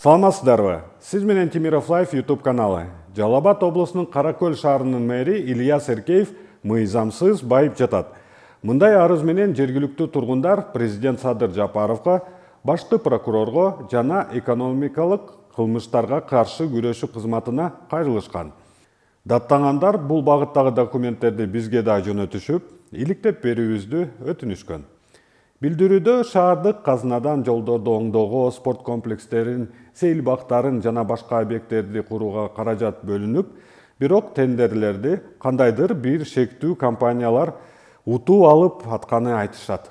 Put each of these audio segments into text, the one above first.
Саламатсыздарбы? Сиз менен Тимиров Лайф YouTube каналы. Жалал Абад облусунун Каракөл шаарынын мэри Ильяс Эркеев мыйзамсыз байып жатат. Мындай арыз менен жергиликтүү тургундар президент Садыр Жапаровго, башкы прокурорго жана экономикалык кылмыштарга каршы күрөшүү кызматына кайрылышкан. Даттангандар бул багыттагы документтерди бизге да жөнөтүшүп, иликтеп берүүбүздү өтүнүшкөн. Билдирүүдө шаардык казынадан жолдорду оңдоого, спорт комплекстерин, сейил бактарын жана башка объекттерди курууга каражат бөлүнүп, бирок тендерлерди кандайдыр бир шектүү компаниялар утуу алып атканы айтышат.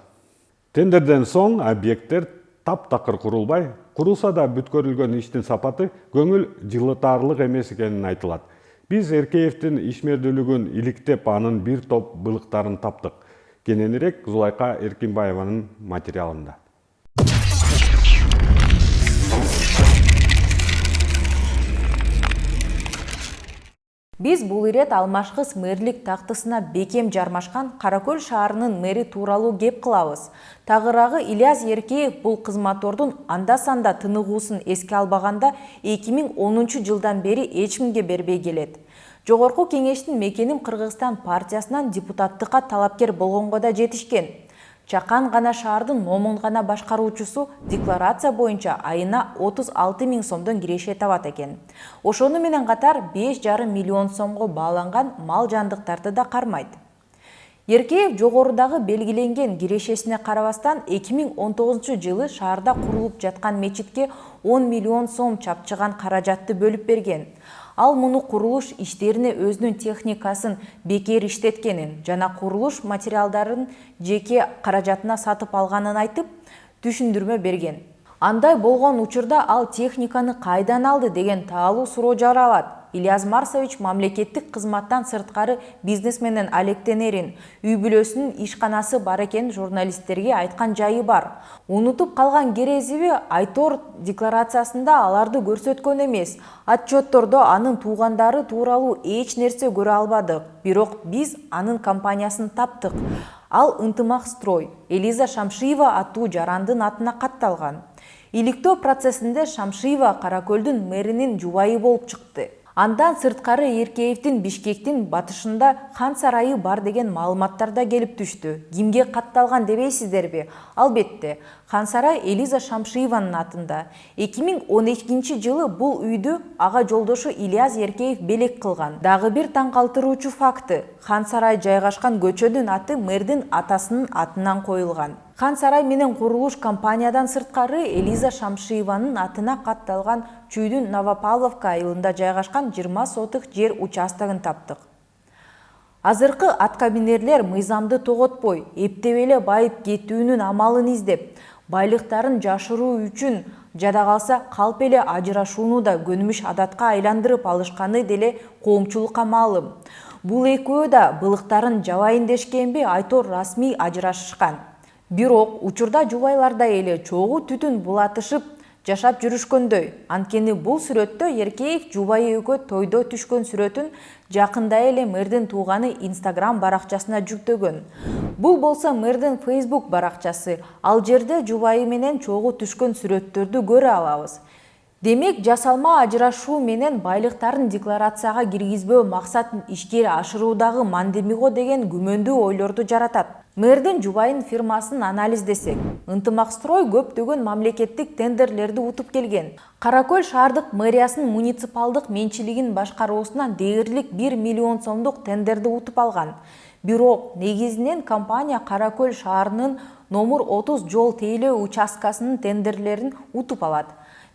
Тендерден соң объекттер таптакыр курулбай, курулса да бүткөрүлгөн иштин сапаты көңүл жылытарлык эмес экени айтылат. Биз Эркеевдин ишмердүүлүгүн иликтеп, анын бир топ былыктарын таптык. Кененирээк Зулайка Эркинбаеванын материалында. Биз бул ирет алмашкыс мэрлик тактысына бекем жармашкан Каракөл шаарынын мэри тууралуу кеп кылабыз. Тагыраагы Ильяс Эркеев бул кызматордун анда-санда тыныгуусун эске албаганда 2010 жылдан бери эч кимге бербей келет. Жогорку кеңештин Мекеним Кыргызстан партиясынан депутаттыкка талапкер болгонго да жетишкен. Чакан гана шаардын номун гана башкаруучусу декларация боюнча айына 36 000 сомдон киреше табат экен. Ошону менен катар 5,5 миллион сомго бааланган мал жандыктарды да кармайт. Эркеев жогорудагы белгиленген кирешесине карабастан 2019 жылы шаарда курулуп жаткан мечитке 10 миллион сом чапчыган каражатты бөлүп берген. Ал муну курулуш иштерине өзүнүн техникасын бекер иштеткенин жана курулуш материалдарын жеке каражатына сатып алганын айтып, түшүндүрмө берген. Андай болгон учурда ал техниканы кайдан алды деген таалуу суроо жаралат. Ильяс Марсович мамлекеттик кызматтан сырткары бизнес менен алектенерин, үй бүлөсүнүн ишканасы бар экен журналисттерге айткан жайы бар. Унутуп калган керезиби Айтор декларациясында аларды көрсөткөн эмес. Отчеттордо анын туугандары тууралуу эч нерсе көрө албадык. Бирок биз анын компаниясын таптык. Ал Ынтымак строй, Элиза Шамшиева аттуу жарандын атына катталган. Иликтөө процессинде Шамшиева Каракөлдүн мэринин жубайы болуп чыкты. Андан сырткары Эркеевдин Бишкектин батышында хан сарайы бар деген маалыматтар да келип түштү. Кимге катталган дебейсиздерби? Албетте, хан сарай Элиза Шамшиеванын атында. 2012 жылы бул үйдү ага жолдошу Ильяс Эркеев белек кылган. Дагы бир таң калтыруучу факты: хан сарай жайгашкан көчөнүн аты мэрдин атасынын атынан коюлган. Хан сарай менен курулуш компаниядан сырткары Элиза Шамшиеванын атына катталган Чүйдүн Новопавловка айылында жайгашкан 20 сотык жер участогун таптык. Азыркы аткаминерлер мыйзамды тоготпой, эптеп эле байып кетүүнүн амалын издеп, байлыктарын жашыруу үчүн жада калса калп эле ажырашууну да көнүмүш адатка айландырып алышканы деле коомчулукка маалым. Бул экөө да былыктарын жабайын дешкенби, Айтор расмий ажырашышкан. Бирок учурда жубайларда эле чогуу түтүн булатышып жашап жүрүшкөндөй. Анткени бул сүрөттө Эркеев жубайы экөө тойдо түшкөн сүрөтүн жакында эле мэрдин тууганы Instagram баракчасына жүктөгөн. Бул болсо мэрдин Facebook баракчасы. Ал жерде жубайы менен чогуу түшкөн сүрөттөрдү көрө алабыз. Демек, жасалма ажырашуу менен байлыктарын декларацияга киргизбөө максатын ишке ашыруудагы мандемиго деген күмөндүү ойлорду жаратат. Мэрдин жубайын фирмасын анализдесек, Ынтымак строй көптөгөн мамлекеттик тендерлерди утуп келген. Каракөл шаардык мэриясынын муниципалдык менчилигин башкаруусунан дээрлик 1 миллион сомдук тендерди утуп алган. Бирок негизинен компания Каракөл шаарынын номер 30 жол тейлөө участкасынын тендерлерин утуп алат.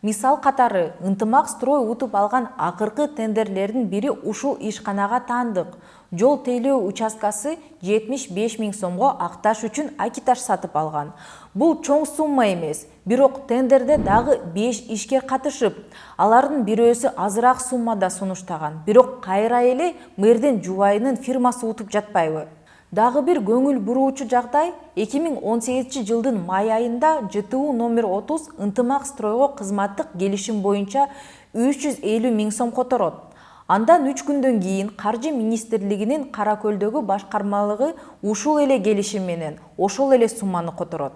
Мисал катары, Ынтымак строй утуп алган акыркы тендерлердин бири ушул ишканага таандык. Жол тейлөө участкасы 75 000 сомго акташ үчүн акиташ сатып алган. Бул чоң сумма эмес, бирок тендерде дагы 5 ишкер катышып, алардын бирөөсү азыраак суммада сунуштаган. Бирок кайра эле мэрдин жубайынын фирмасы утуп жатпайбы? Дагы бир көңүл буруучу жагдай 2018 жылдын май айында ЖТУ номер 30 Ынтымак стройго кызматтык келишим боюнча 350 000 сом которот. Андан 3 күндөн кийин Каржы министрлигинин Каракөлдөгү башкармалыгы ушул эле келишим менен ошол эле сумманы которот.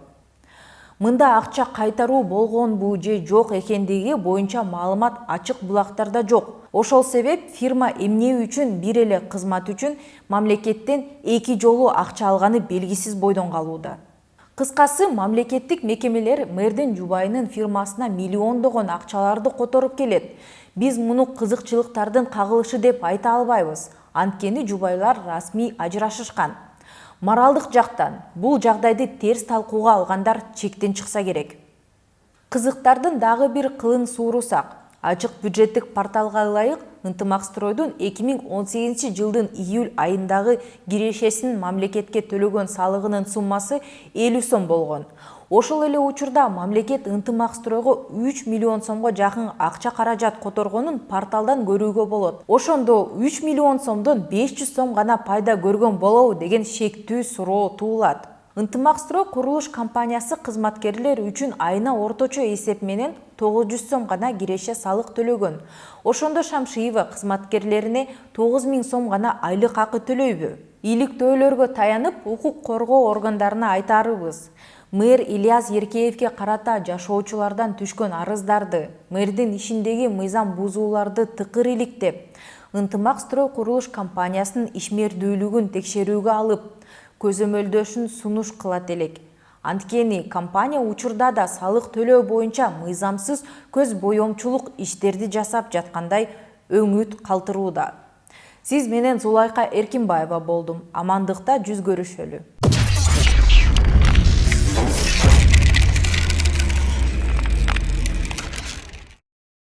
Мында акча кайтаруу болгонбу же жок экендиги боюнча маалымат ачык булактарда жок. Ошол себеп фирма эмне үчүн бир эле кызмат үчүн мамлекеттен 2 жолу акча алганы белгисиз бойдон калууда. Кыскасы, мамлекеттик мекемелер мэрдин жубайынын фирмасына миллиондогон акчаларды которуп келет. Биз муну кызыкчылыктардын кагылышы деп айта албайбыз. Анткени жубайлар расмий ажырашышкан. Моралдык жактан бул жагдайды терс талкууга алгандар чектен чыкса керек. Кызыктардын дагы бир кылын суурусак, ачык бюджеттик порталга ылайык Ынтымакстройдун 2018 жылдын июль айындагы кирешесин мамлекетке төлөгөн салыгынын суммасы 50 сом болгон. Ошол эле учурда мамлекет Ынтымакстройго 3 миллион сомго жакын акча каражат которгонун порталдан көрүүгө болот. Ошондо 3 миллион сомдон 500 сом гана пайда көргөн болобу деген шектүү суроо туулат. Ынтымакстрой курулуш компаниясы кызматкерлер үчүн айына орточо эсеп менен 900 сом гана киреше салык төлөгөн. Ошондо Шамшиева кызматкерлерине 9000 сом гана айлык акы төлөйбү? Иликтөөлөргө таянып, укук коргоо органдарына айтарыбыз. Мэр Ильяс Еркеевке карата жашоочулардан түшкөн арыздарды, мэрдин ишиндеги мыйзам бузууларды тыкыр иликтеп, Ынтымакстрой курулуш компаниясынын ишмердүүлүгүн текшерүүгө алып, көзөмөлдөшүн сунуш кылат элек. Анткени компания учурда да салык төлөө боюнча мыйзамсыз көз боемчулук иштерди жасап жаткандай өңүт калтырууда. Сиз менен Зулайка Эркинбаева болдум. Амандыкта жүз көрүшөлү.